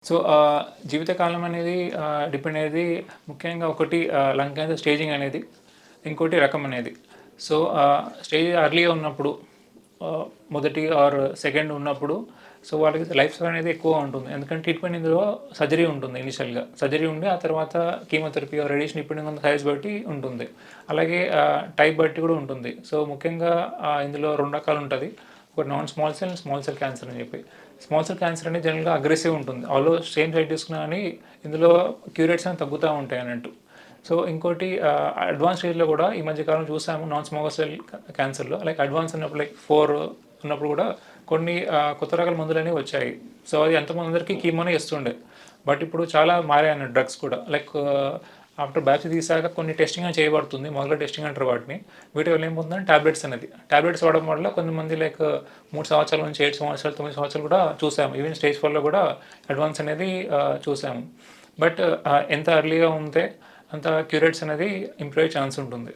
So, జీవితకాలం అనేది depend అయ్యేది ముఖ్యంగా ఒకటి లంగ్ క్యాన్సర్ స్టేజింగ్ అనేది, ఇంకోటి రకం అనేది. సో, స్టేజ్ ఎర్లీగా ఉన్నప్పుడు మొదటి ఆర్ సెకండ్ ఉన్నప్పుడు సో, వాళ్ళకి లైఫ్ స్పాన్ అనేది ఎక్కువగా ఉంటుంది. ఎందుకంటే ట్రీట్మెంట్ ఇందులో సర్జరీ ఉంటుంది ఇనీషియల్‌గా. సర్జరీ ఉండి ఆ తర్వాత chemotherapy are radiation depending on the size బట్టి ఉంటుంది. అలాగే టైప్ బట్టి కూడా ఉంటుంది. సో, ముఖ్యంగా ఇందులో 2 రకాలు ఉంటది. ఒకటి non small cell, small cell cancer అని చెప్పి. స్మాల్ సెల్ క్యాన్సర్ అనేది జనరల్‌గా అగ్రెసివ్ ఉంటుంది. ఆల్‌దో సేమ్ సైట్ తీసుకున్నా గానీ ఇందులో క్యూర్ రేట్స్ అనేవి తగ్గుతా ఉంటాయి అన్నట్టు. సో, ఇంకోటి అడ్వాన్స్ స్టేజ్‌లో కూడా ఈ మధ్య కాలంలో చూసాము నాన్ స్మాల్ సెల్ క్యాన్సర్‌లో లైక్ అడ్వాన్స్ ఉన్నప్పుడు లైక్ 4 ఉన్నప్పుడు కూడా కొన్ని కొత్త రకాల మందులనేవి వచ్చాయి. సో, అది ఎంతమందికి కీమోనే ఇస్తుండే. బట్ ఇప్పుడు చాలా మారాయన్నట్టు డ్రగ్స్ కూడా. లైక్ ఆఫ్టర్ బయాప్సీ తీసాక కొన్ని టెస్టింగ్ అని చేయబడుతుంది. మొదలు టెస్టింగ్ అంటారు వాటిని. వీటి వల్ల ఏమవుతుందంటే టాబ్లెట్స్ అనేది. టాబ్లెట్స్ వాడడం వల్ల కొంతమంది లైక్ 3 సంవత్సరాల నుంచి 7 సంవత్సరాలు, 9 సంవత్సరాలు కూడా చూసాము. ఈవెన్ స్టేజ్ 4లో కూడా అడ్వాన్స్ అనేది చూసాము. బట్ ఎంత ఎర్లీగా ఉంటే అంత క్యూర్ రేట్స్ అనేది ఇంప్రూవ్ అయ్యే ఛాన్స్ ఉంటుంది.